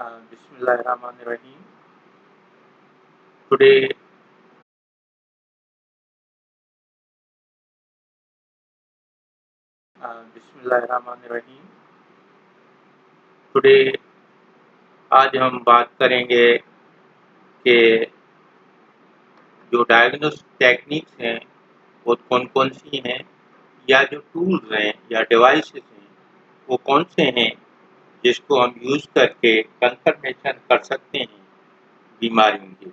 Bismillahirrahmanirrahim. Today, Bismillahirrahmanirrahim. Today, आज हम बात करेंगे कि जो डायग्नोस्टिक टेक्निक्स हैं वो कौन-कौन सी हैं या जो टूल्स हैं या डिवाइसेस हैं वो कौन से हैं जिसको हम यूज़ करके कंफर्मेशन कर सकते हैं बीमारियों की।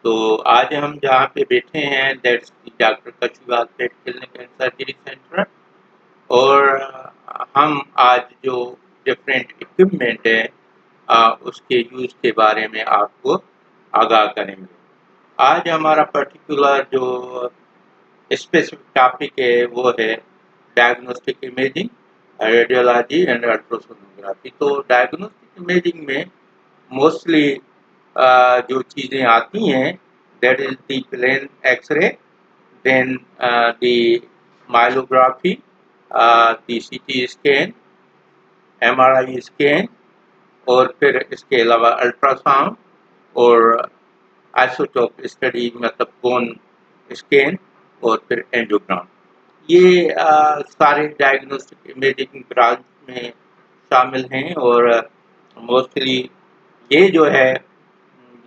तो आज हम जहाँ पे बैठे हैं that's doctor Kachua pet clinic and surgery centre और हम आज जो डिफरेंट इक्विपमेंट है उसके यूज़ के बारे में आपको आगाह करेंगे। आज हमारा पर्टिकुलर जो स्पेसिफिक टॉपिक है वो है diagnostic imaging, radiology and ultrasonography. तो डायग्नोस्टिक इमेजिंग में मोस्टली जो चीज़ें आती हैं that is the plain X-ray, then the myelography, the CT scan, MRI scan और फिर इसके अलावा अल्ट्रासाउंड और आइसोटोप स्टडी मतलब बोन स्कैन और फिर एंजियोग्राम। ये सारे डायग्नोस्टिक इमेजिंग ब्रांच में शामिल हैं और मोस्टली ये जो है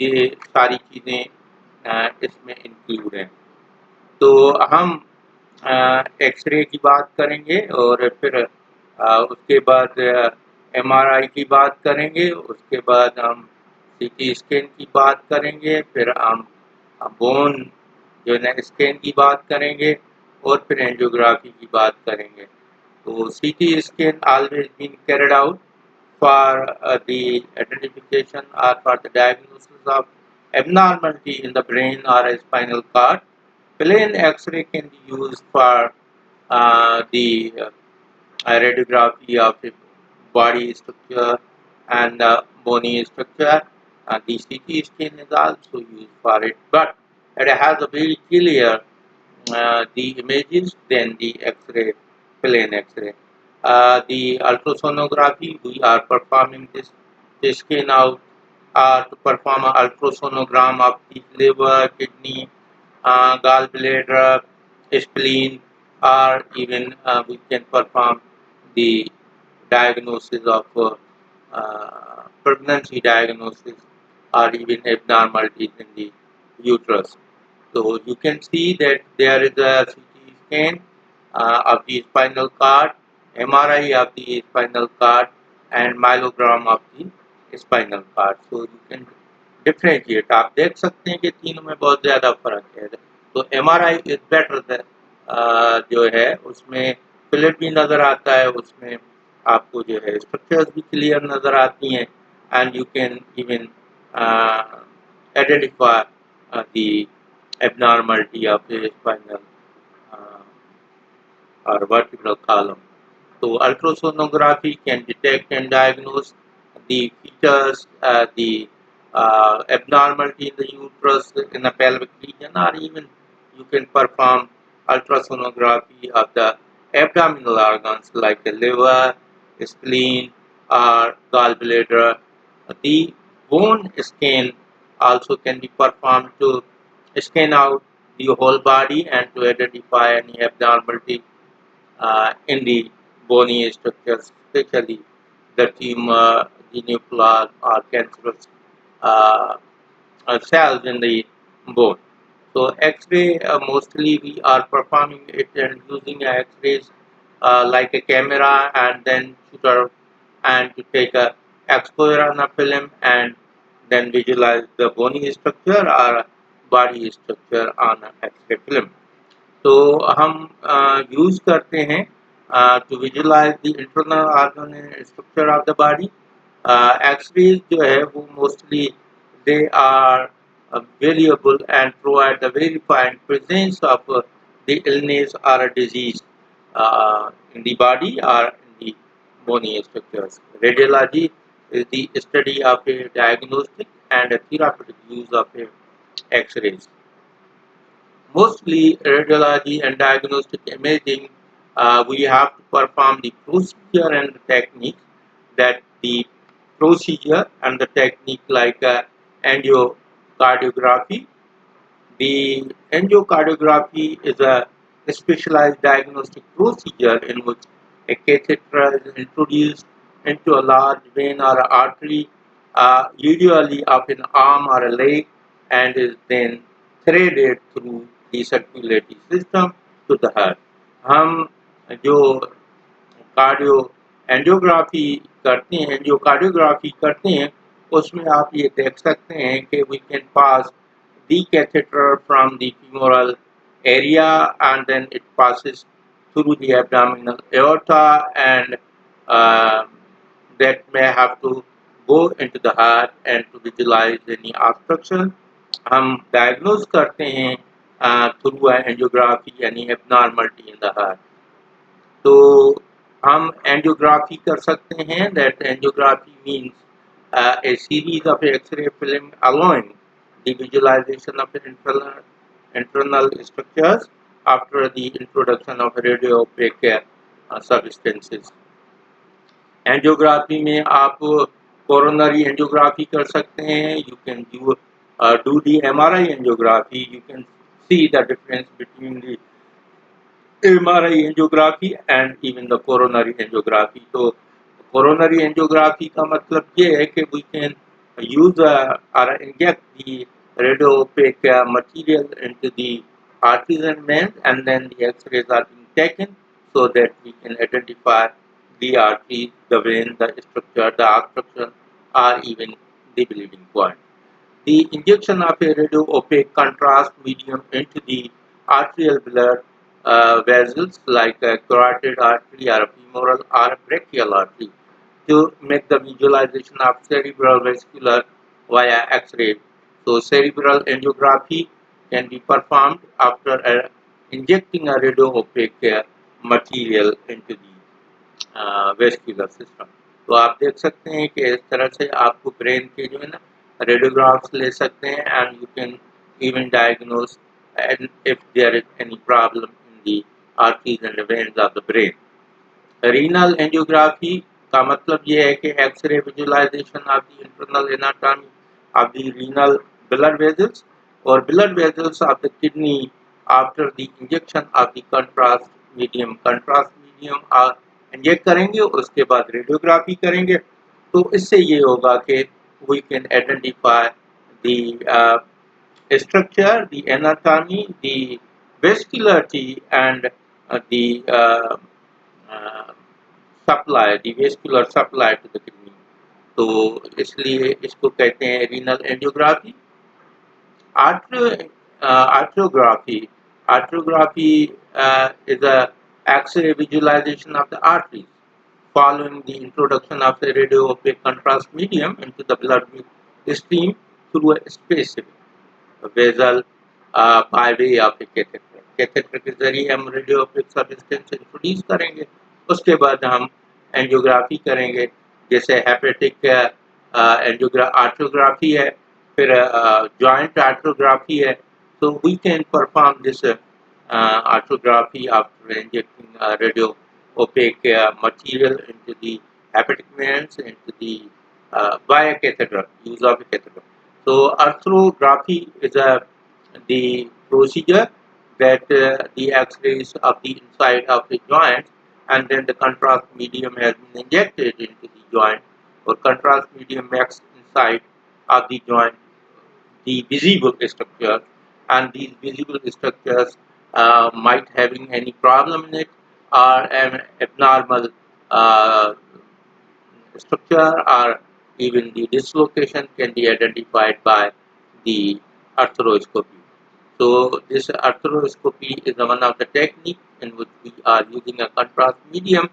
ये सारी चीज़ें इसमें इंक्लूड हैं। तो हम एक्सरे की बात करेंगे और फिर उसके बाद एमआरआई की बात करेंगे, उसके बाद हम सीटी स्कैन की बात करेंगे, फिर हम बोन जो है ना स्कैन की बात करेंगे और फिर एंजियोग्राफी की बात करेंगे। तो CT scan always been carried out for the identification or for the diagnosis of abnormality in the brain or a spinal cord. Plain X-ray can be used for the radiography of the body structure and bony structure. The CT scan is also used for it, but it has a very clear the images than the X-ray, plain X-ray. The ultrasonography, we are performing this scan out to perform an ultrasonogram of the liver, kidney, gallbladder, spleen, or even we can perform the diagnosis of pregnancy diagnosis or even abnormalities in the uterus. So you can see that there is a CT scan of the spinal cord, MRI of the spinal cord, and myelogram of the spinal cord. So you can differentiate. आप देख सकते हैं कि तीनों में बहुत ज़्यादा फर्क है। तो MRI इज बेटर जो है उसमें प्लेट भी नज़र आता है, उसमें आपको जो है स्ट्रक्चर्स भी क्लियर नज़र आती हैं and you can even identify the abnormality of the spinal or vertebral column. So ultrasonography can detect and diagnose the features, the abnormality in the uterus, in the pelvic region, or even you can perform ultrasonography of the abdominal organs like the liver, spleen, or gallbladder. The bone scan also can be performed to scan out the whole body and to identify any abnormality in the bony structures, especially the tumor, the nuclear or cancerous uh, cells in the bone. So X-ray mostly we are performing it and using X-rays like a camera and then shooter and to take a exposure on a film and then visualize the bony structure or body structure on a X-ray film. तो हम use करते हैं to visualise the internal organ and structure of the body. X-rays जो है वो mostly they are variable and provide the verified presence of the illness or a disease in the body or in the bony structures. Radiology is the study of a diagnostic and a therapeutic use of X-rays. Mostly radiology and diagnostic imaging, we have to perform the procedure and the techniques that the procedure and the technique like angiography. The angiography is a specialized diagnostic procedure in which a catheter is introduced into a large vein or artery, usually of an arm or a leg, and is then threaded through the circulatory system to the heart. हम जो cardio angiography करते हैं, जो cardiography करते हैं, उसमें आप ये देख सकते हैं कि we can pass the catheter from the femoral area and then it passes through the abdominal aorta and uh, that may have to go into the heart and to visualize any obstruction. हम diagnose करते हैं through angiography यानी abnormality in the heart. तो हम angiography कर सकते हैं. That angiography means a series of X-ray film allowing the visualization of internal structures after the introduction of radio-opaque substances. Angiography में आप कोरोनरी एंजियोग्राफी कर सकते हैं. You can do the MRI angiography. You can see the difference between the MRI angiography and even the coronary angiography. तो coronary angiography का मतलब ये है कि we can use or inject the radio-opaque material into the arteries and veins, and then the X-rays are being taken so that we can identify the arteries, the veins, the structure, the obstruction, or even the bleeding point. The injection of a radio-opaque contrast medium into the arterial blood vessels like a carotid artery or a femoral or a brachial artery to make the visualization of cerebral vascular via X-ray. So cerebral angiography can be performed after injecting a radio-opaque material into the vascular system. तो आप देख सकते हैं कि इस तरह से आपको ब्रेन के जो है ना रेडियोग्राफ्स ले सकते हैं and you can even diagnose and if there is any problem in the arteries and the veins of the brain. Renal angiography का मतलब ये है कि X-ray visualization of the internal anatomy of the renal blood vessels or blood vessels of the kidney after the injection of the contrast medium. Contrast medium inject करेंगे, उसके बाद radiography करेंगे, तो इससे ये होगा कि we can identify the structure, the anatomy, the vascularity and the supply, the vascular supply to the kidney. तो इसलिए इसको कहते हैं renal angiography. Arteriography. Arteriography is a X-ray visualization of the arteries following the introduction of the radio-opaque contrast medium into the blood stream through a specific vessel by way of a catheter. Catheter के जरिए हम radio-opaque substance introduce करेंगे, उसके बाद हम angiography करेंगे, जैसे hepatic आर्टियोग्राफी है, फिर जॉइंट आर्टियोग्राफी है. So we can perform this arteriography after injecting radio-opaque material into the hepatic veins, into the by a catheter, use of a catheter. So arteriography is the procedure that the X-rays of the inside of the joint and then the contrast medium has been injected into the joint, or contrast medium makes inside of the joint the visible structures, and these visible structures might having any problem in it or an abnormal structure or even the dislocation can be identified by the arthroscopy. So this arthroscopy is one of the techniques in which we are using a contrast medium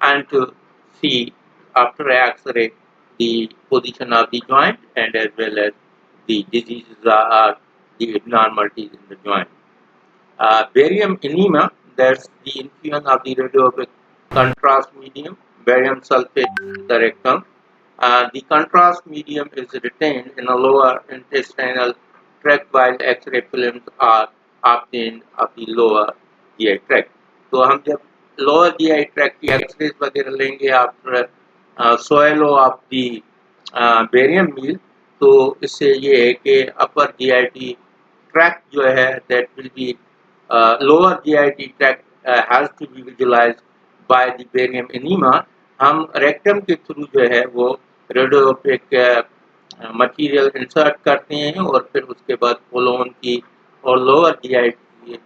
and to see after X-ray the position of the joint and as well as the diseases or the abnormalities in the joint. Barium enema, that's the infusion of the radio-opaque contrast medium, barium sulfate in the rectum. The contrast medium is retained in a lower intestinal tract while X-ray films are obtained of the lower GI tract. तो हम जब lower GI tract की X-rays वगैरह लेंगे after swallow of the barium meal, तो इससे ये है कि अपर जीआईटी ट्रैक जो है that will be lower GIT track has to be visualised by the barium enema. हम रेक्टम के थ्रू जो है वो रेडियोपेक मटेरियल इंसर्ट करते हैं और फिर उसके बाद कोलोन की और लोअर जीआईटी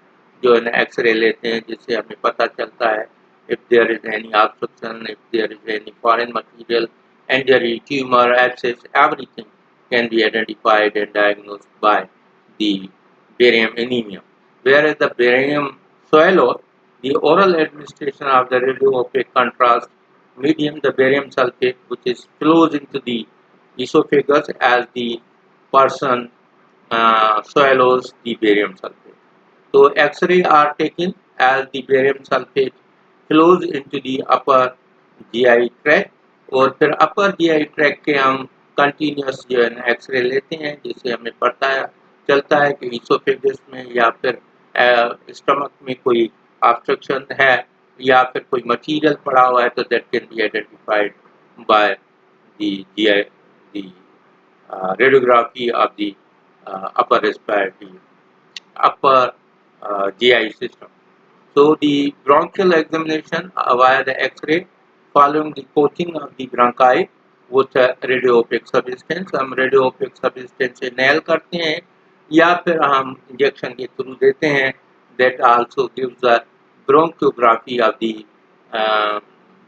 जो है ना एक्सरे लेते हैं, जिससे हमें पता चलता है if there is any obstruction, if there is any foreign material, injury, tumor, abscess, everything can be identified and diagnosed by the barium anemia. Whereas the barium swallow, the oral administration of the radiopaque contrast medium, the barium sulfate, which is flows into the esophagus as the person swallows the barium sulfate. So X-ray are taken as the barium sulfate flows into the upper GI tract और फिर अपर GI track के हम continuous जो है ना x ray लेते हैं, जिससे हमें पता चलता है कि इसोफेगस में या फिर स्टमक में कोई ऑब्स्ट्रक्शन है या फिर कोई मटेरियल पड़ा हुआ है, तो that can be identified by the GI the radiography of the upper respiratory upper GI system. So the bronchial examination via the X-ray following the coating of the bronchi with radiopaque substance, हम radiopaque substance से nail करते हैं या फिर हम injection के through देते हैं। That also gives a bronchography of the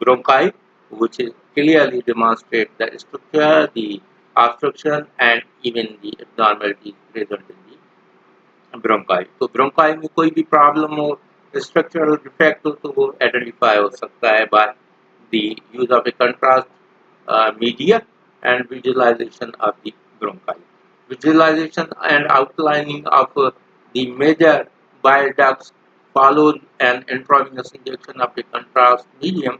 bronchi, which clearly demonstrate the structure, the obstruction, and even the abnormalities present in the bronchi. तो bronchi में कोई भी प्रॉब्लम हो, स्ट्रक्चरल डिफेक्ट हो, तो वो आइडेंटिफाई हो सकता है by the use of a contrast media and visualisation of the bronchi. Visualization and outlining of the major bile ducts followed an intravenous injection of a contrast medium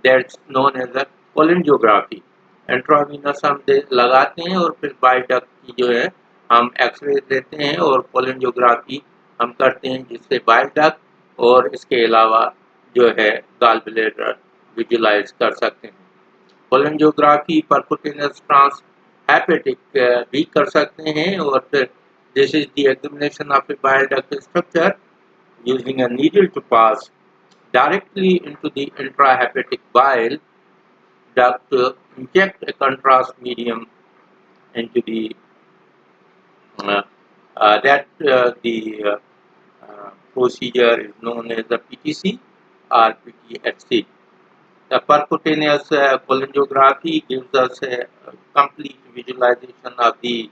that's known as a cholangiography. Intravenous हम लगाते हैं और फिर bile duct की जो है हम x ray लेते हैं और कोलेंजियोग्राफी हम करते हैं, जिससे बाइल डक्ट और इसके अलावा जो है गॉल ब्लैडर विजुलाइज कर सकते हैं। कोलेंजियोग्राफी परक्यूटेनियस ट्रांस हेपेटिक भी कर सकते हैं और फिर this is the examination of a bile duct structure using a needle to pass directly into the intrahepatic bile duct to inject a contrast medium into the procedure is known as the PTC or PTHC. The percutaneous cholangiography gives us a complete visualization of the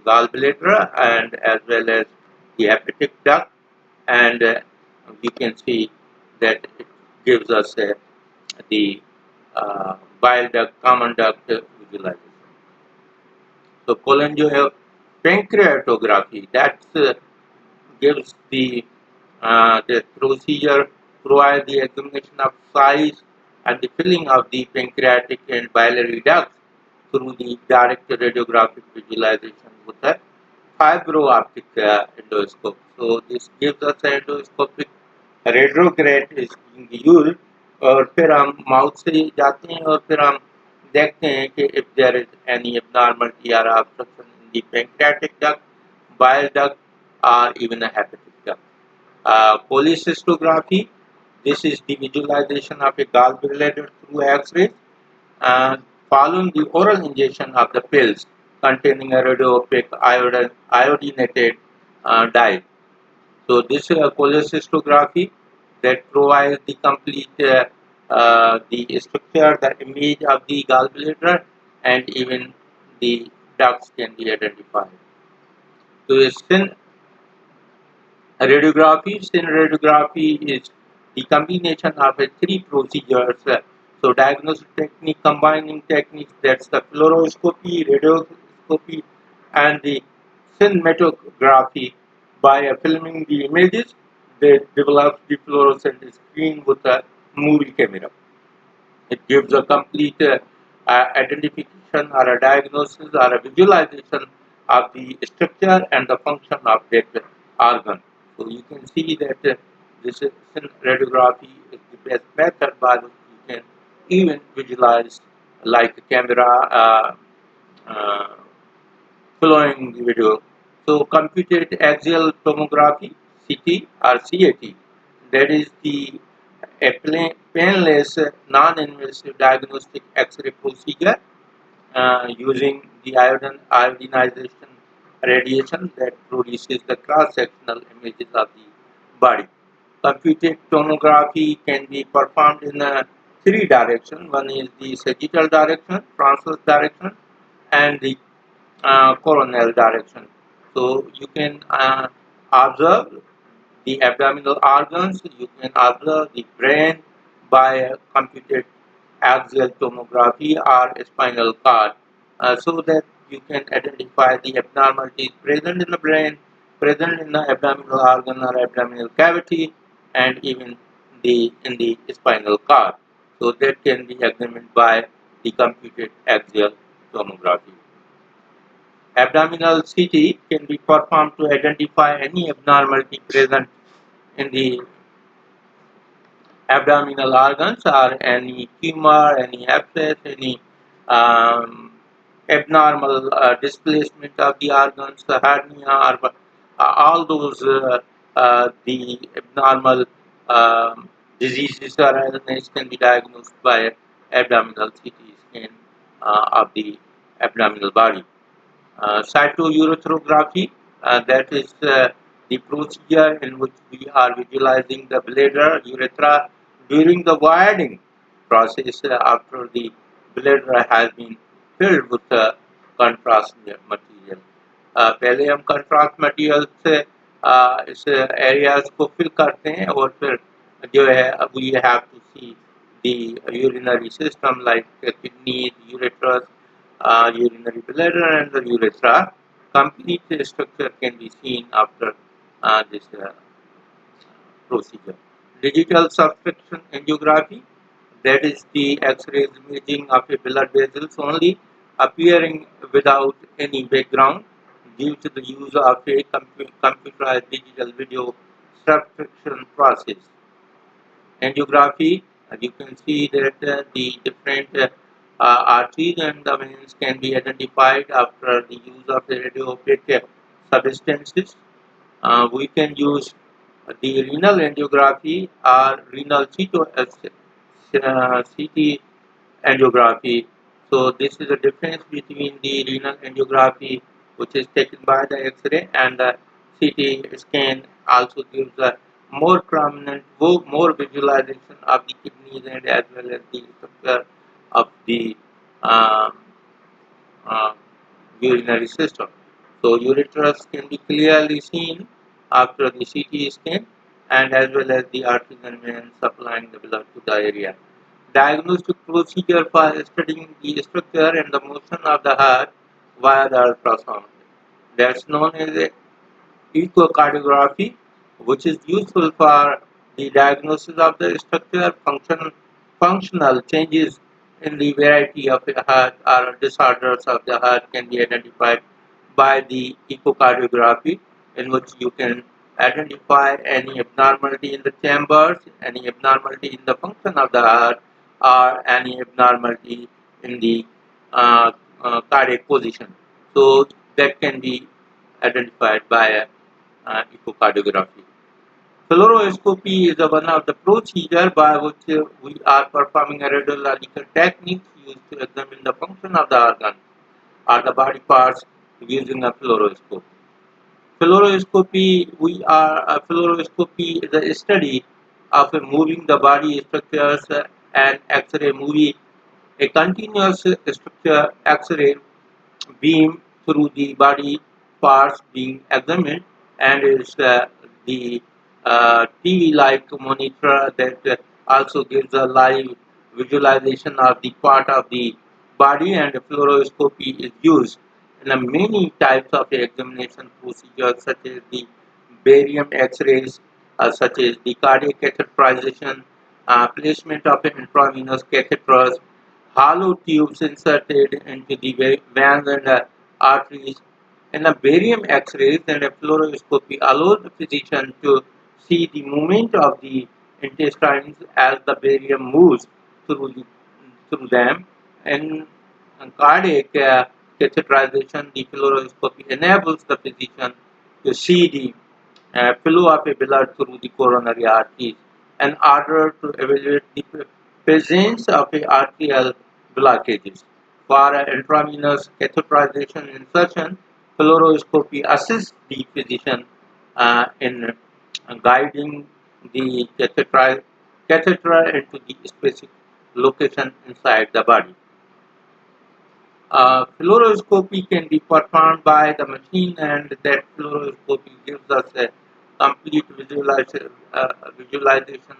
gallbladder and as well as the hepatic duct, and we can see that it gives us the bile duct, common duct visualization. So pancreatography, that gives the procedure provides the examination of size and the filling of the pancreatic and biliary ducts through the direct radiographic visualization with a fibro-optic endoscope. So this gives us an endoscopic retrograde is used और फिर हम mouth से जाते हैं और फिर हम देखते हैं कि if there is any abnormality और obstruction in the pancreatic duct, bile duct और even a hepatic duct. Cholecystography, this is the visualization of a gallbladder through X-rays following the oral injection of the pills containing a radiopaque iodinated dye. So this cholecystography that provides the complete the structure, the image of the gallbladder, and even the ducts can be identified. So Syn radiography is the combination of three procedures. So diagnostic technique, combining techniques, that's the fluoroscopy, radioscopy, and the cinematography. By filming the images, they develop the fluorescent screen with a movie camera. It gives a complete identification or a diagnosis or a visualization of the structure and the function of that organ. So you can see that this radiography is the best method by which you can even visualize like camera uh, following the video. So computed axial tomography (CT or CAT), that is the a painless non-invasive diagnostic X-ray procedure using the iodinization radiation that produces the cross-sectional images of the body. Computed tomography can be performed in three directions. One is the sagittal direction, transverse direction, and the coronal direction. So you can observe the abdominal organs, you can observe the brain by a computed axial tomography or a spinal cord, so that you can identify the abnormalities present in the brain, present in the abdominal organ or abdominal cavity, and even in the spinal cord. So that can be examined by the computed axial tomography. Abdominal CT can be performed to identify any abnormality present in the abdominal organs or any tumor, any abscess, any um, abnormal displacement of the organs, the hernia, or all those the abnormal diseases or illness can be diagnosed by abdominal CT scan of the abdominal body. Cytourethropy, that is the procedure in which we are visualizing the bladder, urethra during the widening process after the bladder has been filled with contrast material. पहले हम contrast material से इस areas को fill करते हैं और फिर जो है we have to see the urinary system like the kidneys, ureters, urinary bladder and the urethra. Complete structure can be seen after this procedure. Digital subtraction angiography, that is the X-ray imaging of a blood vessels only appearing without any background due to the use of a computerized digital video subtraction process. Angiography, you can see that the different arteries and the veins can be identified after the use of the radiopaque substances. We can use the renal angiography or renal CT angiography. So this is the difference between the renal angiography, which is taken by the X-ray, and the CT scan also gives a more prominent, more visualization of the kidneys and as well as the structure of the um, uh, urinary system. So ureters can be clearly seen after the CT scan and as well as the arteries and veins supplying the blood to the area. Diagnostic procedure for studying the structure and the motion of the heart via the ultrasound. That's known as echocardiography, which is useful for the diagnosis of the structure, functional changes in the variety of the heart or disorders of the heart can be identified by the echocardiography, in which you can identify any abnormality in the chambers, any abnormality in the function of the heart, or any abnormality in the cardiac position. So that can be identified by echocardiography. Fluoroscopy is one of the procedures by which we are performing a radiological technique used to examine the function of the organ or the body parts using a fluoroscope. Fluoroscopy is a study of moving the body structures and X-ray movie a continuous structure X-ray beam through the body parts being examined, and is the TV-like monitor that also gives a live visualization of the part of the body, and fluoroscopy is used in many types of examination procedures such as the barium X-rays, such as the cardiac catheterization, placement of intravenous catheters, hollow tubes inserted into the veins and arteries, and a barium X-rays and a fluoroscopy allows the physician to see the movement of the intestines as the barium moves through them, in cardiac catheterization, the fluoroscopy enables the physician to see the flow of blood through the coronary arteries in order to evaluate the presence of arterial blockages. For intravenous catheterization insertion, fluoroscopy assists the physician in guiding the catheter into the specific location inside the body. Fluoroscopy can be performed by the machine, and that fluoroscopy gives us a complete visualization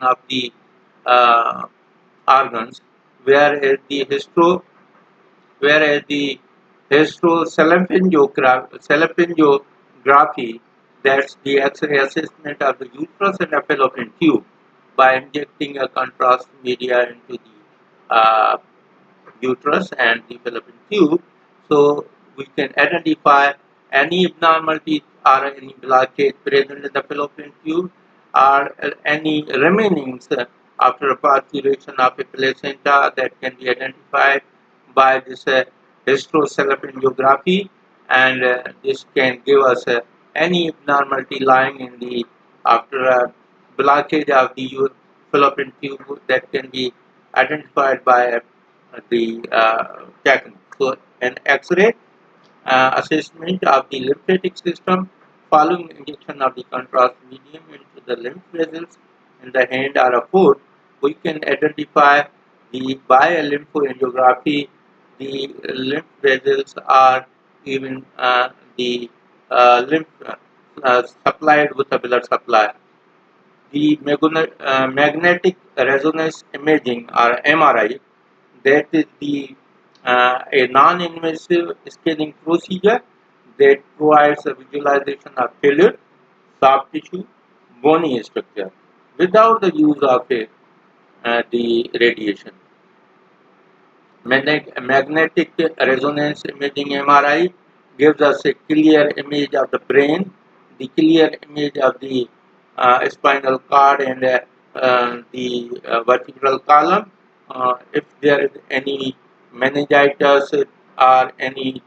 of the uh, organs, whereas the hysterosalpingography, that's the X-ray assessment of the uterus and the fallopian tube by injecting a contrast media into the uterus and the fallopian tube, so we can identify any abnormality or any blockage present in the fallopian tube or any remainings after parturition of a placenta that can be identified by this hysterosalpingography, and this can give us any abnormality lying in the after a blockage of the fallopian tube that can be identified by the technique. So an X-ray assessment of the lymphatic system following injection of the contrast medium into the lymph vessels in the hand or a foot, we can identify by a lymphoangiography the lymph vessels are even the lymph supplied with a blood supply. The magnetic resonance imaging or MRI, that is a non-invasive scanning procedure that provides a visualization of fluid, soft tissue, bony structure without the use of the radiation. Magnetic resonance imaging (MRI) gives us a clear image of the brain, the clear image of the spinal cord and the vertebral column. If there is any meningitis or any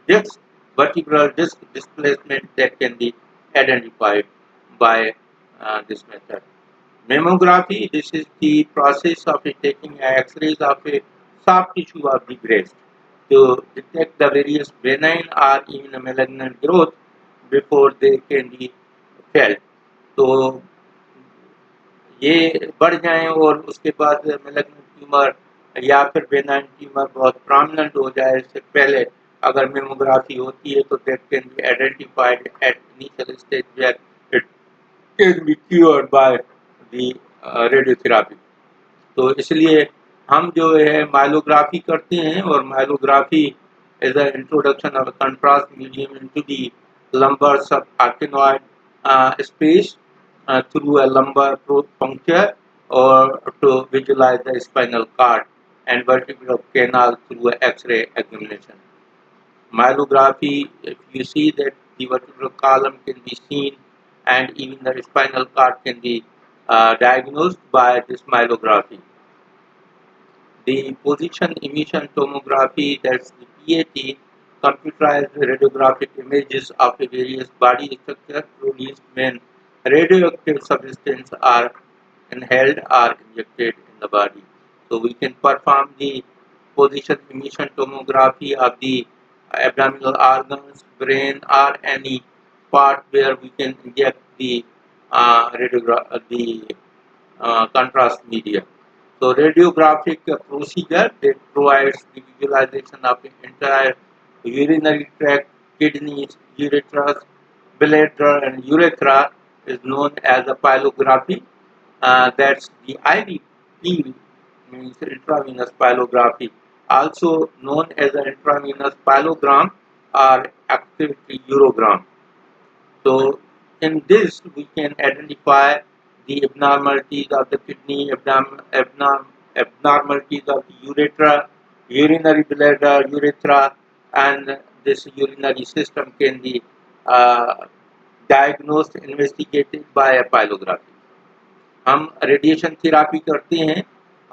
vertebral disc displacement, that can be identified by this method. Mammography, this is the process of taking X-rays of a soft tissue of the breast to detect the various benign or even malignant growth before they can be felt. तो ये बढ़ जाएं और उसके बाद malignant tumour या फिर benign tumour बहुत prominent हो जाए, इससे पहले अगर मेमोग्राफी होती है तो that can be identified at initial stage where it can be cured by the radiotherapy. तो इसलिए हम जो है माइलोग्राफी करते हैं, और माइलोग्राफी is the introduction of a contrast medium into the lumbar subarachnoid space through a lumbar puncture or to visualize the spinal cord and vertebral canal through X-ray examination. Myelography, if you see that the vertebral column can be seen and even the spinal cord can be diagnosed by this myelography. The position emission tomography, that's the PET, computerized radiographic images of a various body structure produced when radioactive substances are inhaled or injected in the body. So we can perform the position emission tomography of the abdominal organs, brain, or any part where we can inject the contrast media. So radiographic procedure that provides the visualization of the entire urinary tract, kidneys, ureters, bladder, and urethra is known as a pyelography. That's the IVP, means intravenous pyelography, also known as an intravenous pyelogram or activity urogram. So in this we can identify the abnormalities of the kidney, abnormalities of the urethra, urinary bladder, urethra, and this urinary system can be diagnosed, investigated by a pyelography. हम radiation therapy करते हैं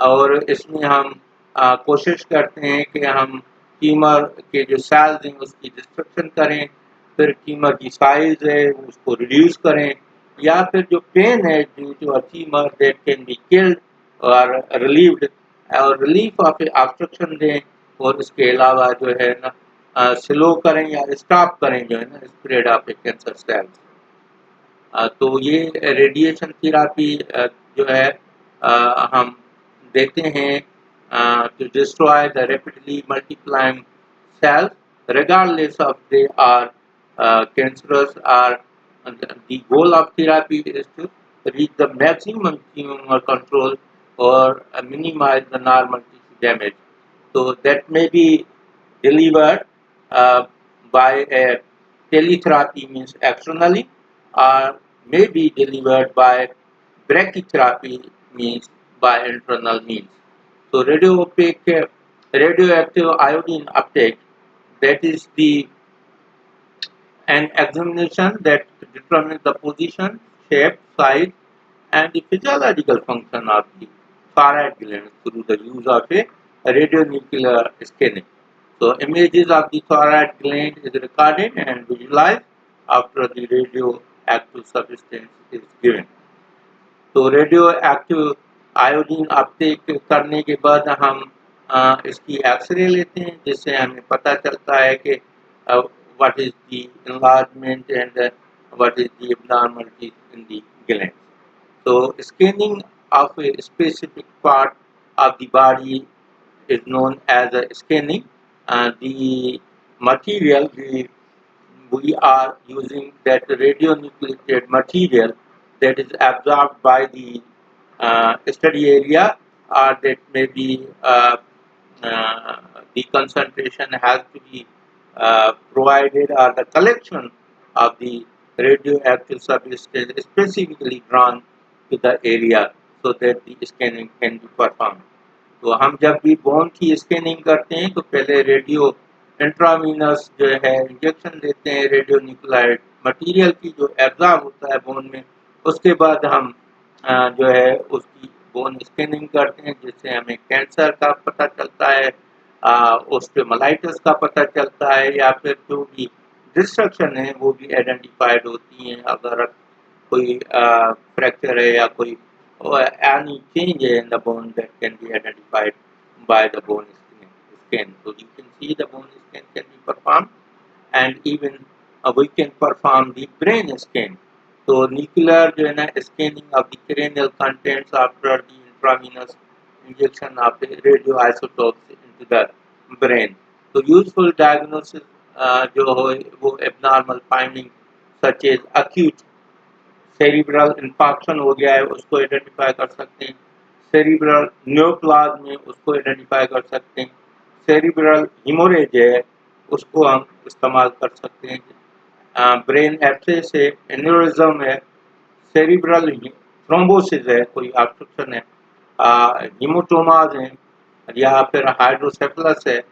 और इसमें हम कोशिश करते हैं कि हम ट्यूमर के जो सेल्स हैं उसकी डिस्ट्रक्शन करें, फिर ट्यूमर की साइज है उसको रिड्यूस करें, या फिर जो पेन है due to a tumour that can be killed और रिलीव्ड, और रिलीफ ऑफ ऑब्स्ट्रक्शन दें, और इसके अलावा जो है ना स्लो करें या स्टॉप करें जो है ना स्प्रेड ऑफ कैंसर सेल्स। तो ये रेडिएशन थेरापी जो है हम देते हैं to destroy the rapidly multiplying cells regardless of they are cancerous, or the goal of therapy is to reach the maximum tumor control or minimize the normal tissue damage. So that may be delivered uh, by a teletherapy, means externally, or may be delivered by brachytherapy, means by internal means. So radioactive iodine uptake, that is the an examination that determines the position, shape, size, and the physiological function of the thyroid gland through the use of a radionuclear scanning. So images of the thyroid gland is recorded and visualized after the radioactive substance is given. तो radio active iodine Uptake करने के बाद हम इसकी x ray लेते हैं, जिससे हमें पता चलता है कि what is the enlargement and what is the abnormality in the gland. तो scanning of a specific part of the body is known as a scanning. The material we are using that radionucleated material that is absorbed by the study area, or that may be the concentration has to be provided, or the collection of the radioactive substance specifically drawn to the area so that the scanning can be performed. तो हम जब भी bone की scanning करते हैं तो पहले radio intravenous जो है इंजेक्शन देते हैं रेडियो न्यूक्लाइड मटीरियल की जो एब्जॉर्ब होता है बोन में, उसके बाद हम जो है उसकी बोन स्कैनिंग करते हैं, जिससे हमें कैंसर का पता चलता है, ऑस्टियोमाइलाइटिस का पता चलता है, या फिर जो भी डिस्ट्रक्शन है वो भी आइडेंटिफाइड होती हैं। अगर कोई फ्रैक्चर है या कोई or any change in the bone that can be identified by the bone scan. So you can see the bone scan can be performed, and even we can perform the brain scan. So nuclear जो है ना scanning of the cranial contents after the intravenous injection of the radioisotopes into the brain. So useful diagnosis जो हो वो abnormal finding such as acute cerebral infarction हो गया है उसको आइडेंटिफाई कर सकते हैं, सेरिब्रल न्यूप्लाज्म में उसको आइडेंटिफाई कर सकते हैं, सेरिब्रल हिमोरेज है उसको हम इस्तेमाल कर सकते हैं, ब्रेन एब्सेस है, एन्यूरिज्म है, सेरिब्रल थ्रोम्बोसिस है, कोई ऑब्स्ट्रक्शन है, हीमोटोमाज हैं, या फिर हाइड्रोसेफलस है,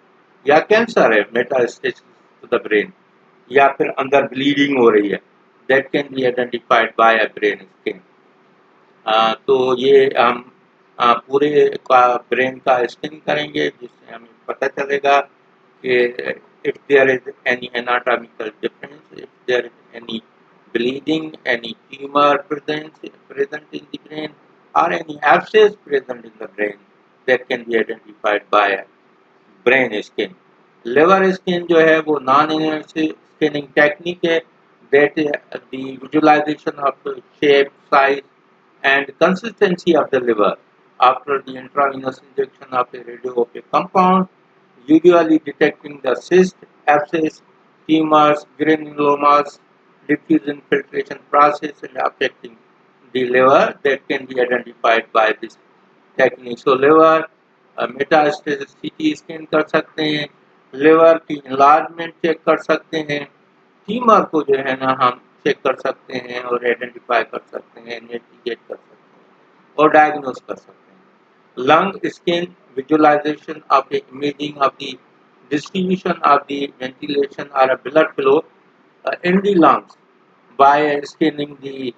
या कैंसर है मेटास्टेसिस टू द ब्रेन, या फिर अंदर ब्लीडिंग हो रही है, that can be identified by a brain scan. तो ये हम पूरे का ब्रेन का स्कैन करेंगे, जिससे हमें पता चलेगा कि if there is any anatomical difference, if there is any bleeding, any tumor present in the brain, or any abscess present in the brain, that can be identified by a brain scan. liver scan जो है वो non-invasive scanning technique है, that the visualization of the shape, size, and consistency of the liver after the intravenous injection of a radioactive compound, usually detecting the cyst, abscess, tumors, granulomas, diffuse infiltration process, and affecting the liver that can be identified by this technique. So liver metastasis CT scan कर सकते हैं, liver की enlargement check कर सकते हैं, tumour को जो है ना हम चेक कर सकते हैं और आइडेंटिफाई कर सकते हैं, इन्वेस्टिगेट कर सकते हैं और डायग्नोस कर सकते हैं। Lung scan visualization of the imaging of the distribution of the ventilation और blood flow in the lungs by scanning the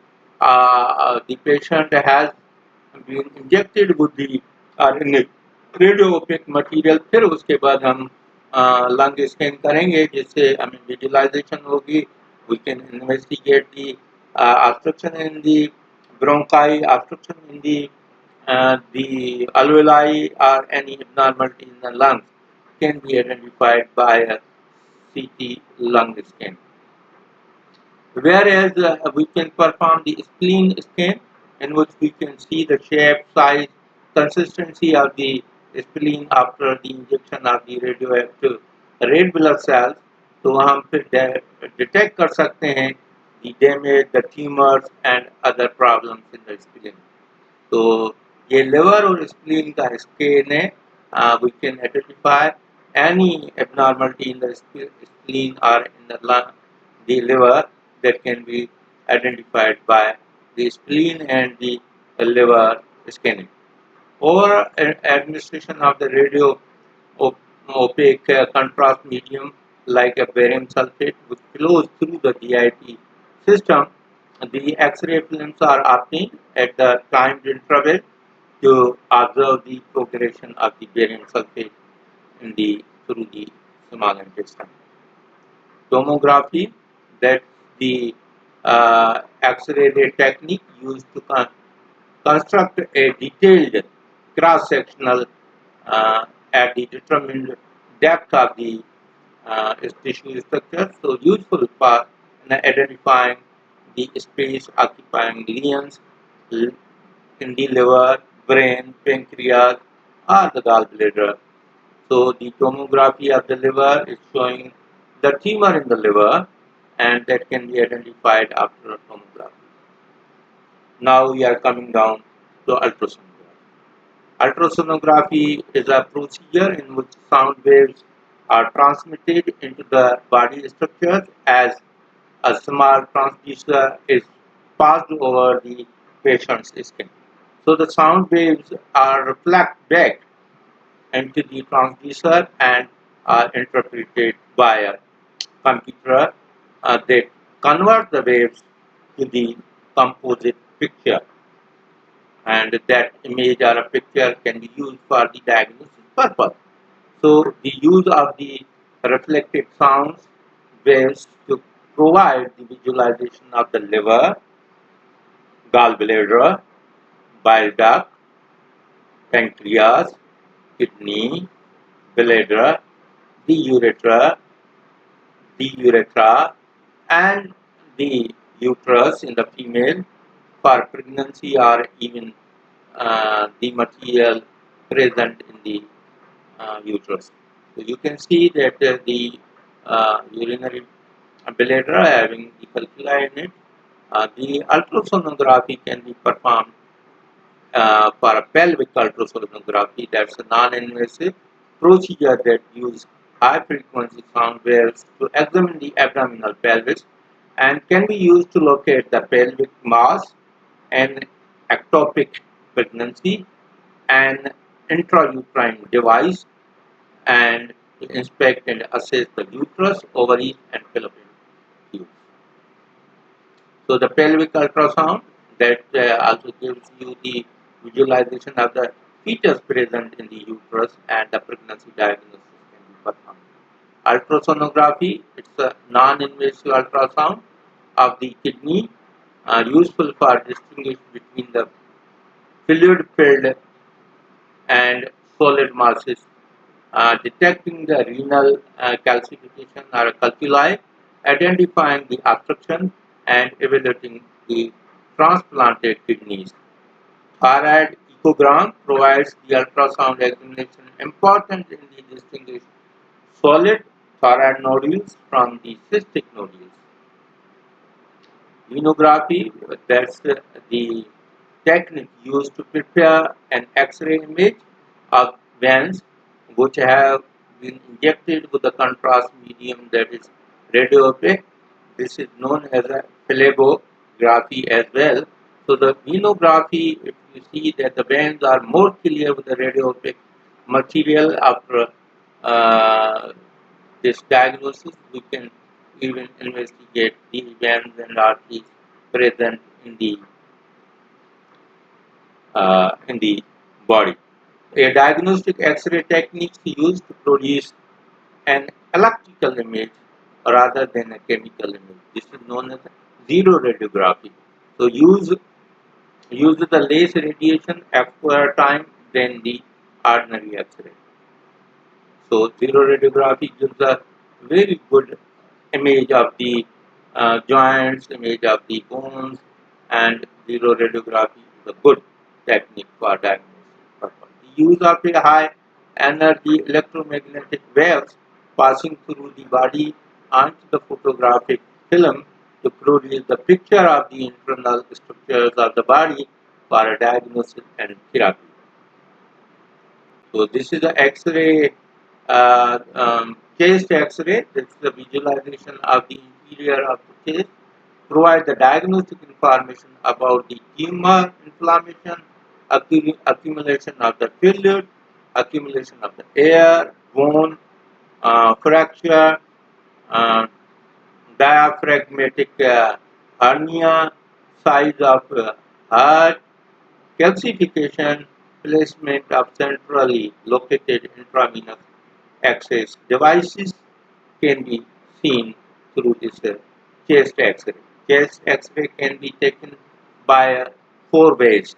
patient has been injected with the or radio OPEC material. फिर उसके बाद हम lung scan करेंगे जिससे हमें visualisation होगी। We can investigate the obstruction in the bronchi, obstruction in the alveoli, or any abnormality in the lungs can be identified by a CT lung scan. Whereas we can perform the spleen scan, in which we can see the shape, size, consistency of the spleen after the injection of the radioactive red blood cells. तो हम फिर detect कर सकते हैं the damage, the tumors and other problems in the spleen. तो ये liver और spleen का scan है. We can identify any abnormality in the spleen or in the lung, the liver, that can be identified by the spleen and the liver scanning. Or administration of the radio opaque contrast medium like a barium sulfate which flows through the DIT system. The X-ray films are obtained at the timed interval to observe the progression of the barium sulfate through the small intestine. Tomography, that's the X-ray technique used to construct a detailed cross-sectional at the determined depth of the tissue structure, so useful for identifying the space occupying lesions in the liver, brain, pancreas, or the gallbladder. So the tomography of the liver is showing the tumor in the liver, and that can be identified after a tomography. Now we are coming down to ultrasonography. Ultrasonography is a procedure in which sound waves are transmitted into the body structures as a small transducer is passed over the patient's skin. So the sound waves are reflected back into the transducer and are interpreted by a computer that convert the waves to the composite picture, and that image or a picture can be used for the diagnosis purpose. So the use of the reflected sounds waves to provide the visualization of the liver, gallbladder, bile duct, pancreas, kidney, bladder, the urethra, and the uterus in the female for pregnancy, or even the material present in the uterus. So you can see that the urinary bladder having the calculi in it. The ultrasonography can be performed for a pelvic ultrasonography. That's a non-invasive procedure that uses high frequency sound waves to examine the abdominal pelvis and can be used to locate the pelvic mass and ectopic pregnancy and intrauterine device, and to inspect and assess the uterus, ovaries and fallopian tubes. So the pelvic ultrasound that also gives you the visualization of the fetus present in the uterus, and the pregnancy diagnosis can be performed. Ultrasonography, it's a non-invasive ultrasound of the kidney, useful for distinguish between the fluid-filled and solid masses, detecting the renal calcification or calculi, identifying the obstruction, and evaluating the transplanted kidneys. Thyroid echogram provides the ultrasound examination important in the distinguish solid thyroid nodules from the cystic nodules. Venography, that's the technique used to prepare an X-ray image of veins which have been injected with a contrast medium that is radio opaque. This is known as a phlebography as well. So the venography, if you see that the veins are more clear with the radio opaque material after this diagnosis, we can even investigate the veins and arteries present in the body. A diagnostic X-ray technique is used to produce an electrical image rather than a chemical image. This is known as zero radiography. So use the less radiation after time than the ordinary X-ray. So zero radiography gives a very good image of the joints, image of the bones, and zero radiography is a good technique for diagnosis purpose. The use of a high energy electromagnetic waves passing through the body onto the photographic film to produce the picture of the internal structures of the body for a diagnosis and therapy. So this is the X-ray, chest X-ray. This is the visualization of the interior of the chest. Provide the diagnostic information about the tumor, inflammation, accumulation of the fluid, accumulation of the air, bone, fracture, uh, diaphragmatic hernia, size of heart, calcification, placement of centrally located intravenous access devices can be seen through this chest X-ray. Chest X-ray can be taken by four ways.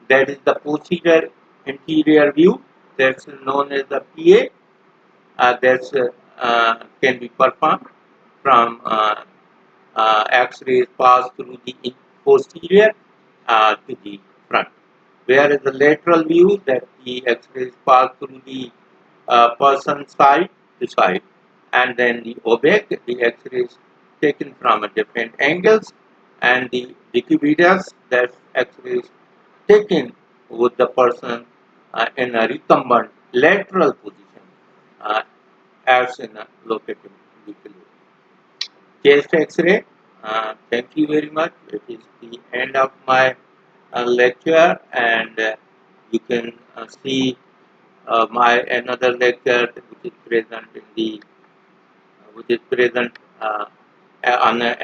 That is the posterior anterior view, that's known as the PA. That's can be performed from X-rays pass through the posterior to the front. Whereas the lateral view, that the X-rays pass through the person side to side, and then the oblique, the X-rays taken from a different angles, and the decubitus, that X-rays taken with the person in a recumbent lateral position, uh, as in a located decline. Chest X-ray. Thank you very much. It is the end of my lecture, and you can see my another lecture which is present in the which is present on